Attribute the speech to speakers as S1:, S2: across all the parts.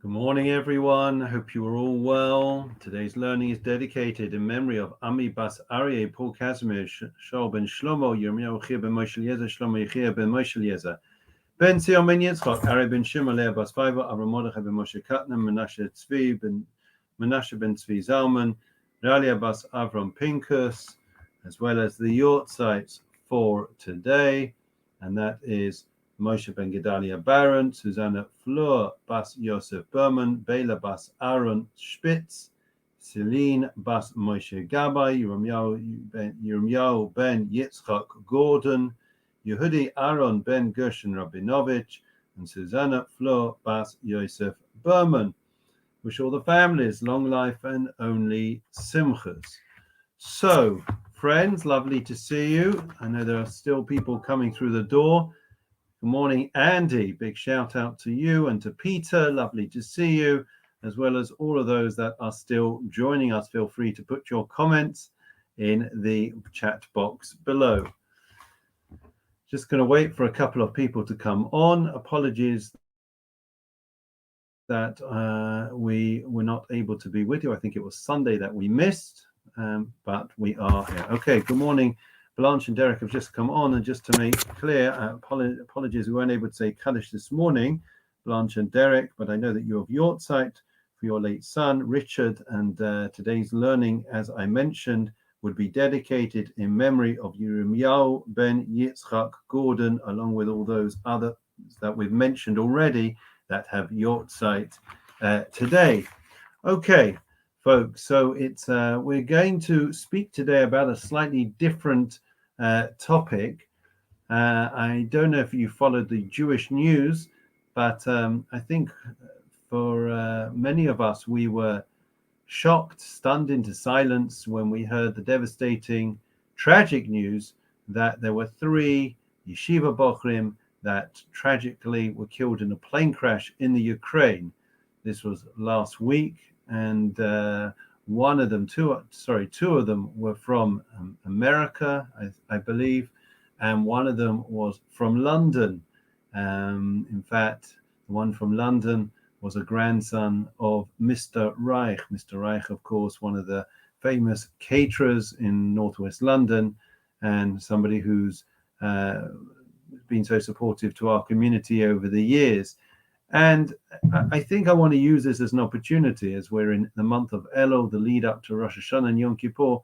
S1: Good morning, everyone. I hope you are all well. Today's learning is dedicated in memory of Ami Bas Aryeh, Paul Casimir, Shaul ben Shlomo, Yirmiyahu Chir ben Moshe Eliezer, Shlomo Yechia ben Moshe Eliezer, Ben Sion ben Yitzchak, Aryeh ben Shimon, Leah bas Faiva, Avram Mordechai ben Moshe Katnan, Menashe ben Tzvi Zalman, Ralia bas Avram Pinkus, as well as the Yortzites for today, and that is Moshe ben Gedalia Baron, Susanna Fleur bas Yosef Berman, Bela bas Aaron Spitz, Celine bas Moshe Gabay, Yirmiyahu ben Yitzchak Gordon, Yehudi Aaron ben Gershon Rabinovich, and Susanna Fleur bas Yosef Berman. Wish all the families long life and only simchas. So, friends, lovely to see you. I know there are still people coming through the door. Good morning, Andy. Big shout out to you and to Peter. Lovely to see you, as well as all of those that are still joining us. Feel free to put your comments in the chat box below. Just going to wait for a couple of people to come on. Apologies that we were not able to be with you. I think it was Sunday that we missed, but we are here. Okay, good morning. Blanche and Derek have just come on, and just to make clear, apologies, we weren't able to say Kaddish this morning, Blanche and Derek, but I know that you have Yortzeit for your late son, Richard, and today's learning, as I mentioned, would be dedicated in memory of Yirmiyahu ben Yitzchak Gordon, along with all those others that we've mentioned already that have Yortzeit today. Okay, folks, so it's we're going to speak today about a slightly different topic. I don't know if you followed the Jewish news, but I think for many of us, we were shocked, stunned into silence when we heard the devastating, tragic news that there were 3 yeshiva bochrim that tragically were killed in a plane crash in the Ukraine. This was last week, and two of them were from America, I believe, and one of them was from London. In fact, the one from London was a grandson of Mr. Reich. Mr. Reich, of course, one of the famous caterers in northwest London, and somebody who's been so supportive to our community over the years. And I think I want to use this as an opportunity, as we're in the month of Elul, the lead up to Rosh Hashanah and Yom Kippur,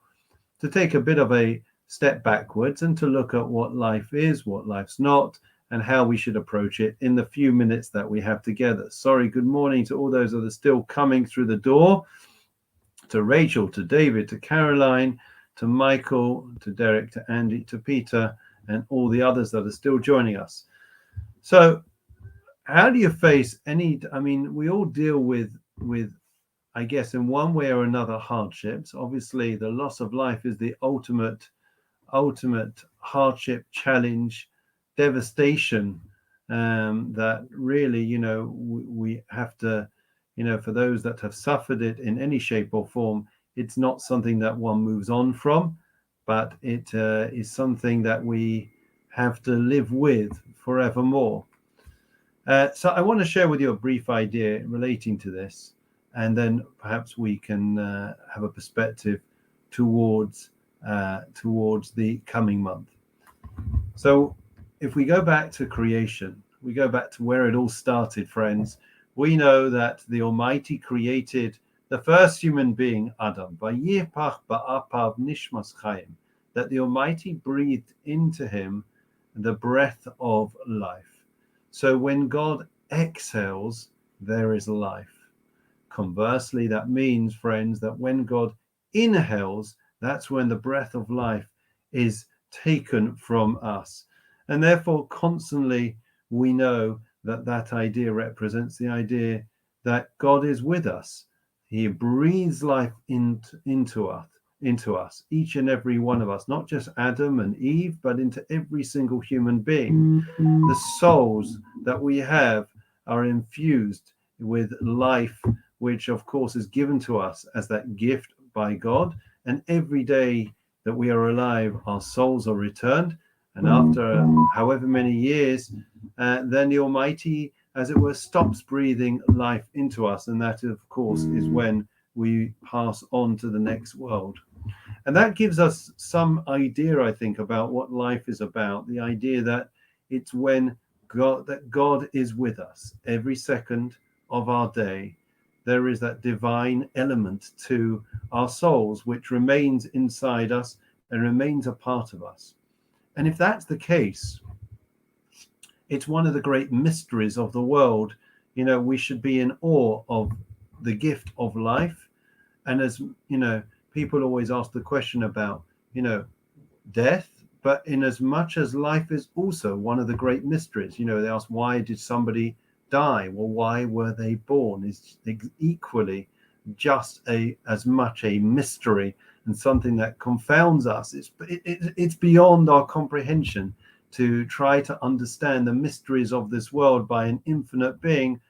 S1: to take a bit of a step backwards and to look at what life is, what life's not, and how we should approach it in the few minutes that we have together. Sorry, good morning to all those that are still coming through the door, to Rachel, to David, to Caroline, to Michael, to Derek, to Andy, to Peter, and all the others that are still joining us. So how do you face we all deal with, I guess, in one way or another, hardships. Obviously, the loss of life is the ultimate hardship, challenge, devastation, that really, we have to, for those that have suffered it in any shape or form, it's not something that one moves on from, but it is something that we have to live with forevermore. So I want to share with you a brief idea relating to this, and then perhaps we can have a perspective towards the coming month. So if we go back to creation, we go back to where it all started, friends, we know that the Almighty created the first human being, Adam, Vayipach ba'apav nishmas chayim, that the Almighty breathed into him the breath of life. So when God exhales, there is life. Conversely, that means, friends, that when God inhales, that's when the breath of life is taken from us. And therefore, constantly, we know that that idea represents the idea that God is with us. He breathes life into us, each and every one of us, not just Adam and Eve, but into every single human being. The souls that we have are infused with life, which of course is given to us as that gift by God. And every day that we are alive, our souls are returned. And after however many years, then the Almighty as it were, stops breathing life into us. And that, of course, is when we pass on to the next world. And that gives us some idea, I think, about what life is about. The idea that it's when God is with us every second of our day. There is that divine element to our souls, which remains inside us and remains a part of us. And if that's the case, it's one of the great mysteries of the world. You know, we should be in awe of the gift of life. And as you know, people always ask the question about, you know, death, but in as much as life is also one of the great mysteries. You know, they ask, why did somebody die? Well, why were they born? Is equally just as much a mystery and something that confounds us. It's beyond our comprehension to try to understand the mysteries of this world by an infinite being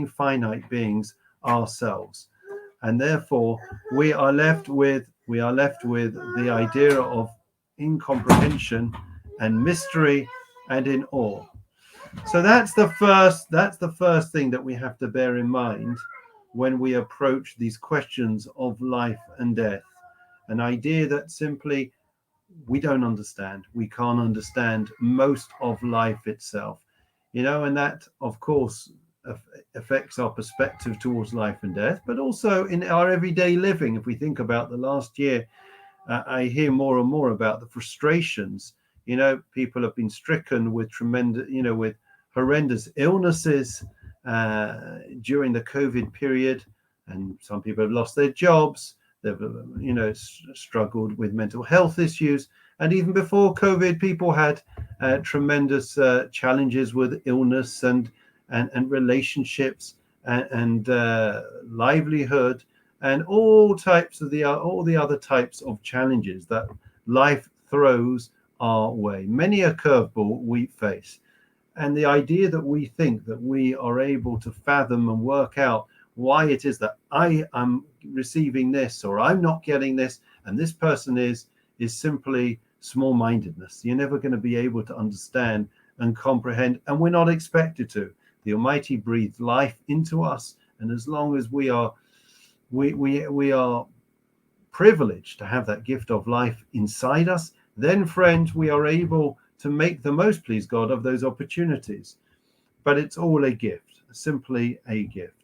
S1: finite beings ourselves. And therefore we are left with the idea of incomprehension and mystery and in awe. So that's the first thing that we have to bear in mind when we approach these questions of life and death. An idea that simply we don't understand. We can't understand most of life itself, you know, and that, of course, affects our perspective towards life and death, but also in our everyday living. If we think about the last year, I hear more and more about the frustrations. You know, people have been stricken with with horrendous illnesses during the COVID period, and some people have lost their jobs. They've, you know, struggled with mental health issues, and even before COVID, people had tremendous challenges with illness and relationships and livelihood and all the other types of challenges that life throws our way. Many a curveball we face, and the idea that we think that we are able to fathom and work out why it is that I am receiving this or I'm not getting this and this person is simply small-mindedness. You're never going to be able to understand and comprehend, and we're not expected to. The Almighty breathed life into us, and as long as we are privileged to have that gift of life inside us, then, friends, we are able to make the most, please God, of those opportunities. But it's all a gift, simply a gift.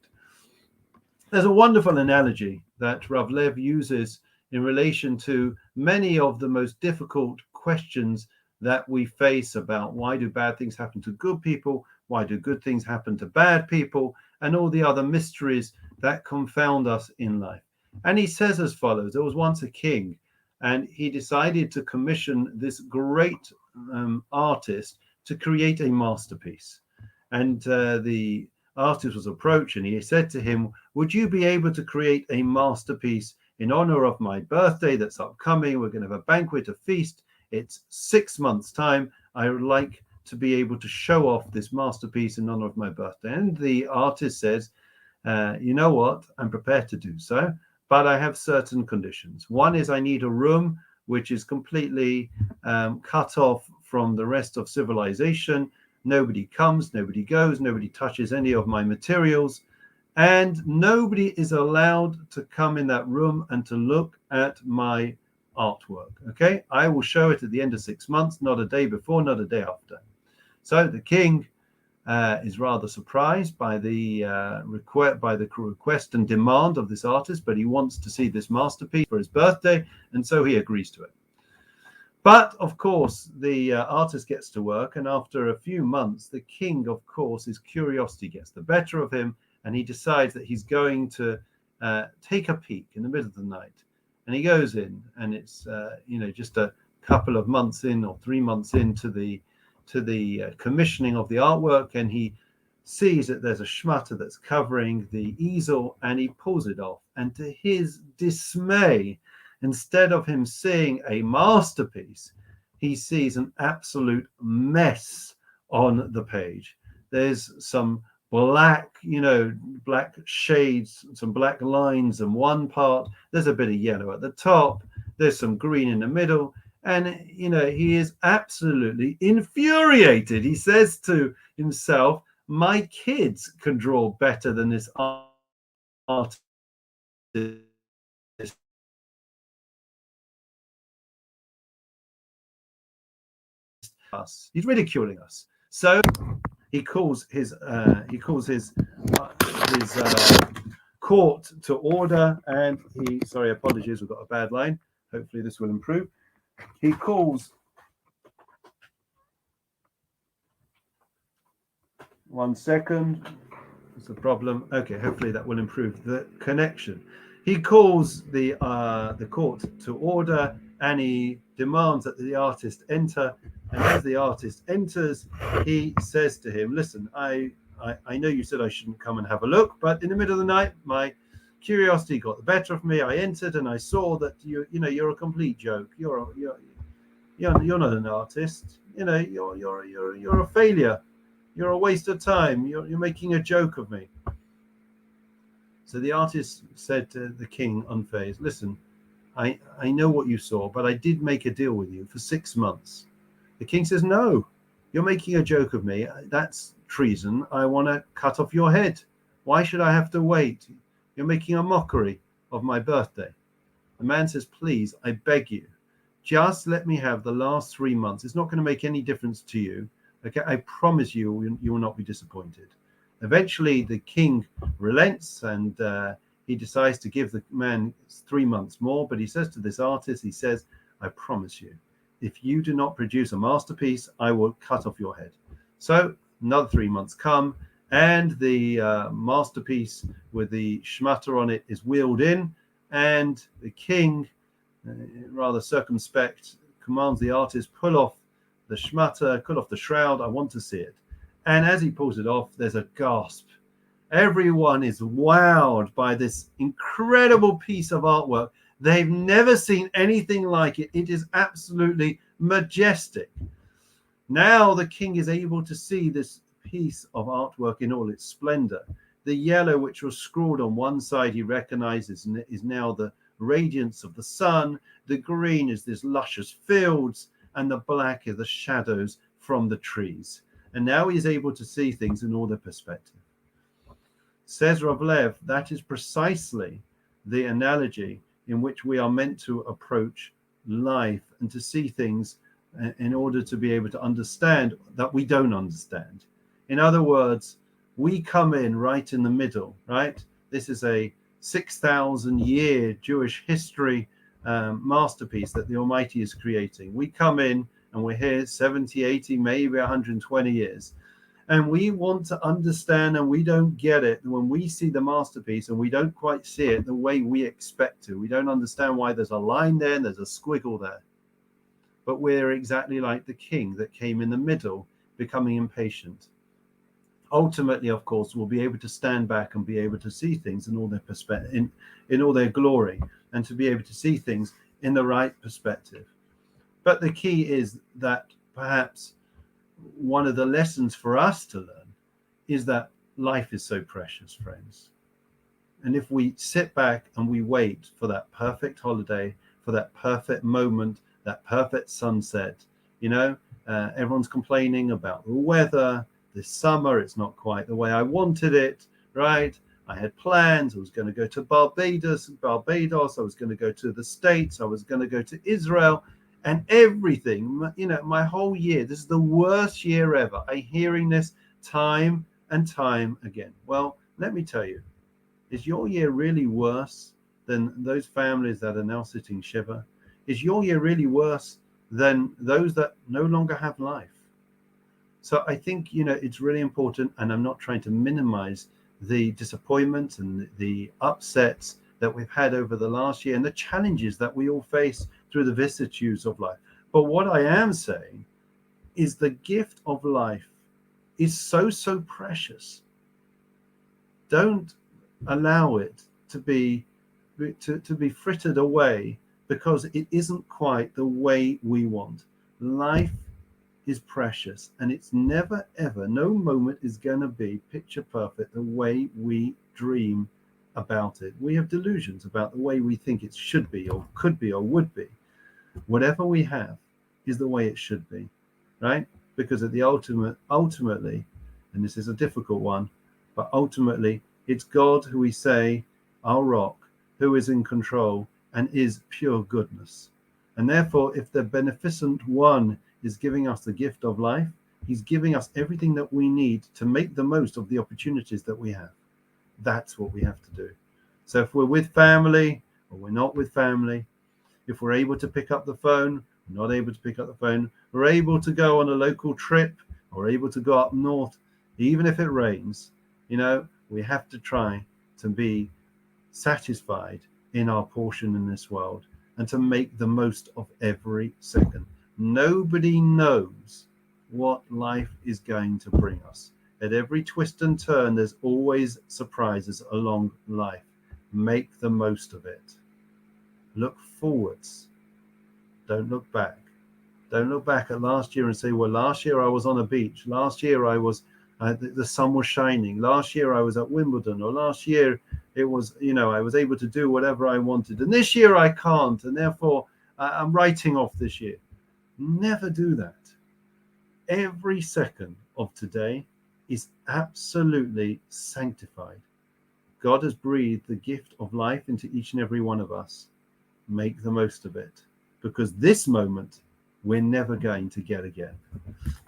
S1: There's a wonderful analogy that Rav Lev uses in relation to many of the most difficult questions that we face about why do bad things happen to good people, why do good things happen to bad people, and all the other mysteries that confound us in life. And he says as follows: there was once a king, and he decided to commission this great artist to create a masterpiece. And the artist was approached, and he said to him, would you be able to create a masterpiece in honor of my birthday that's upcoming? We're going to have a banquet, a feast. It's 6 months' time. I would like to be able to show off this masterpiece in honor of my birthday. And the artist says, you know what? I'm prepared to do so, but I have certain conditions. One is I need a room which is completely cut off from the rest of civilization. Nobody comes, nobody goes, nobody touches any of my materials. And nobody is allowed to come in that room and to look at my artwork. Okay, I will show it at the end of 6 months, not a day before, not a day after. So the king is rather surprised by the request and demand of this artist, but he wants to see this masterpiece for his birthday, and so he agrees to it. But of course, the artist gets to work, and after a few months, the king, of course, his curiosity gets the better of him, and he decides that he's going to take a peek in the middle of the night. And he goes in, and it's just a couple of months in or 3 months into the commissioning of the artwork, and he sees that there's a schmutter that's covering the easel, and he pulls it off. And to his dismay, instead of him seeing a masterpiece, he sees an absolute mess on the page. There's some black shades, some black lines in one part. There's a bit of yellow at the top. There's some green in the middle. And, he is absolutely infuriated. He says to himself, My kids can draw better than this artist. Us. He's ridiculing us. So he calls his court to order, and sorry, apologies, we've got a bad line. Hopefully this will improve. He calls, one second, it's a problem. Okay, hopefully that will improve the connection. He calls the court to order, and he demands that the artist enter. And as the artist enters, he says to him, listen, I know you said I shouldn't come and have a look, but in the middle of the night, my curiosity got the better of me. I entered and I saw that you're a complete joke. You're not an artist. You're a failure. You're a waste of time. You're making a joke of me. So the artist said to the king, unfazed, listen, I know what you saw, but I did make a deal with you for 6 months. The king says, no, you're making a joke of me. That's treason. I want to cut off your head. Why should I have to wait? You're making a mockery of my birthday. The man says, please, I beg you, just let me have the last 3 months. It's not going to make any difference to you. Okay, I promise you, you will not be disappointed. Eventually, the king relents, and he decides to give the man 3 months more. But he says to this artist, he says, I promise you, if you do not produce a masterpiece, I will cut off your head. So another 3 months come, and the masterpiece with the schmutter on it is wheeled in, and the king, rather circumspect, commands the artist, pull off the schmutter, pull off the shroud. I want to see it. And as he pulls it off, there's a gasp. Everyone is wowed by this incredible piece of artwork. They've never seen anything like it. It is absolutely majestic. Now the king is able to see this piece of artwork in all its splendor. The yellow, which was scrawled on one side, he recognizes, and is now the radiance of the sun. The green is this luscious fields, and the black are the shadows from the trees. And now he is able to see things in all their perspective. Says Rav Lev, that is precisely the analogy in which we are meant to approach life and to see things in order to be able to understand that we don't understand. In other words, we come in right in the middle, right? This is a 6,000-year Jewish history masterpiece that the Almighty is creating. We come in and we're here 70, 80, maybe 120 years. And we want to understand, and we don't get it when we see the masterpiece, and we don't quite see it the way we expect to. We don't understand why there's a line there and there's a squiggle there. But we're exactly like the king that came in the middle, becoming impatient. Ultimately, of course, we'll be able to stand back and be able to see things in all their perspective, in all their glory, and to be able to see things in the right perspective. But the key is that perhaps one of the lessons for us to learn is that life is so precious, friends. And if we sit back and we wait for that perfect holiday, for that perfect moment, that perfect sunset, everyone's complaining about the weather. This summer, it's not quite the way I wanted it, right? I had plans. I was going to go to Barbados. I was going to go to the States. I was going to go to Israel. And everything, my whole year, this is the worst year ever. I'm hearing this time and time again. Well, let me tell you, is your year really worse than those families that are now sitting shiva? Is your year really worse than those that no longer have life? So I think, it's really important, and I'm not trying to minimize the disappointments and the upsets that we've had over the last year and the challenges that we all face through the vicissitudes of life. But what I am saying is the gift of life is so precious. Don't allow it to be frittered away because it isn't quite the way we want. Life is precious, and it's never ever, no moment is going to be picture perfect the way we dream about it. We have delusions about the way we think it should be or could be or would be. Whatever we have is the way it should be, right? Because at the ultimately, and this is a difficult one, but ultimately it's God who we say, our rock, who is in control and is pure goodness. And therefore, if the beneficent one is giving us the gift of life, he's giving us everything that we need to make the most of the opportunities that we have. That's what we have to do. So if we're with family or we're not with family, if we're able to pick up the phone, we're not able to pick up the phone, we're able to go on a local trip, or able to go up north, even if it rains, we have to try to be satisfied in our portion in this world and to make the most of every second. Nobody knows what life is going to bring us. At every twist and turn, there's always surprises along life. Make the most of it. Look forwards. Don't look back. Don't look back at last year and say, well, last year I was on a beach. Last year I was, the sun was shining. Last year I was at Wimbledon, or last year it was, I was able to do whatever I wanted. And this year I can't. And therefore I'm writing off this year. Never do that. Every second of today is absolutely sanctified. God has breathed the gift of life into each and every one of us. Make the most of it, because this moment we're never going to get again.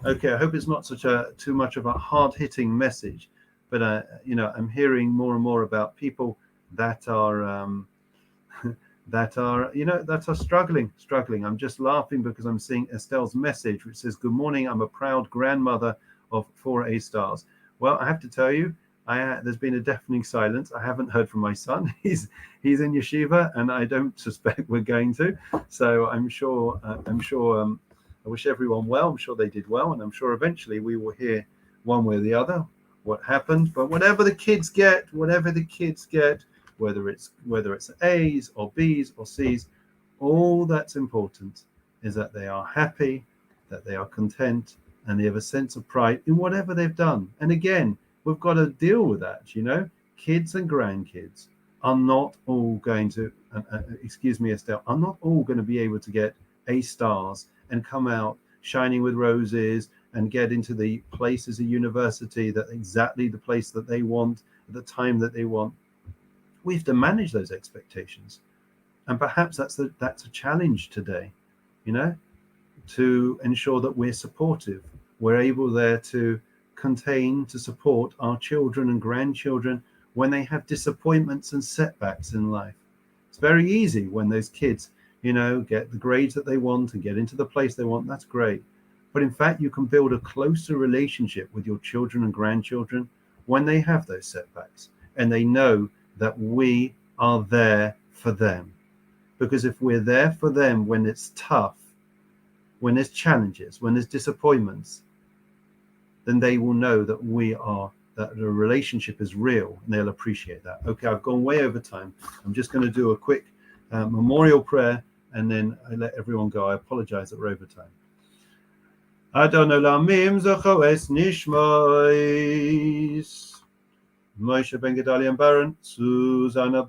S1: Okay, I hope it's not too much of a hard-hitting message, but I'm hearing more and more about people that are struggling. I'm just laughing because I'm seeing Estelle's message, which says, "Good morning. I'm a proud grandmother of 4 A stars." Well, I have to tell you, there's been a deafening silence. I haven't heard from my son. He's in yeshiva, and I don't suspect we're going to. So I'm sure. I wish everyone well. I'm sure they did well, and I'm sure eventually we will hear one way or the other what happened. But whatever the kids get, whether it's A's or B's or C's, all that's important is that they are happy, that they are content, and they have a sense of pride in whatever they've done. And again, we've got to deal with that. Kids and grandkids are not all going to, excuse me, Estelle, are not all going to be able to get A stars and come out shining with roses and get into the places of university, that exactly the place that they want at the time that they want. We have to manage those expectations, and perhaps that's a challenge today, to ensure that we're supportive. We're able there to contain, to support our children and grandchildren when they have disappointments and setbacks in life. It's very easy when those kids, get the grades that they want and get into the place they want. That's great. But in fact, you can build a closer relationship with your children and grandchildren when they have those setbacks and they know that we are there for them. Because if we're there for them when it's tough, when there's challenges, when there's disappointments, then they will know that that the relationship is real, and they'll appreciate that. Okay, I've gone way over time. I'm just going to do a quick memorial prayer, and then I let everyone go. I apologize that we're over time. Adon Olamim Zachoes Nishmois Moshe Ben Gedalian Baron, Susanna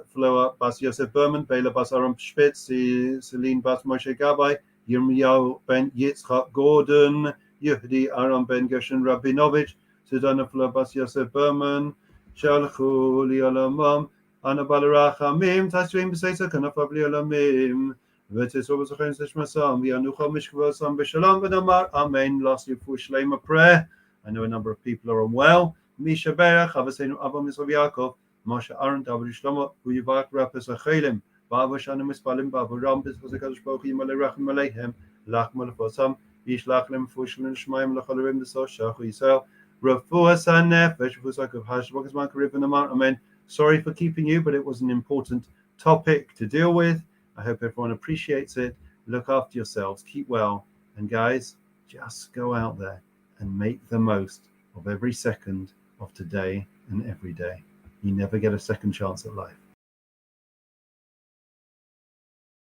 S1: Floa Bas Yosef Berman, Bela Bas Aram Spitz, Celine Bas Moshe Gabay, Yirmiyahu Ben Yitzchak Gordon, Yehudi Aram Ben Gershon Rabinovich, Susanna Floa Bas Yosef Berman, Shalchu Li Olamam, Ana Balarachamim, Tasrim B'Seisa Kanafab Li Olamim, V'Tisro B'Zochen Seshmasam, V'Yanucha Mishkvasam B'Shalom V'Namar, Amen. Lastly, for Shlema prayer. I know a number of people are unwell. Misha Berach, Avaseinu Abba Misrav Yaakov, Moshe Aaron, David Shlomo, Uyivak Rapes Achelim, Baba Shana Mispalim, Baba Ram, Bisvazakadosh Baruch Yimalei Rachim Aleihem, Lach Malafosam, Yishlach Lem Fushlan Shemaim Lachalarim Deso Shachu Yisrael, Refuas HaNefesh, Fusakav Hashbok Zman Karib V'Namar, Amen. Sorry for keeping you, but it was an important topic to deal with. I hope everyone appreciates it. Look after yourselves, keep well, and guys, just go out there and make the most of every second of today and every day. You never get a second chance at life.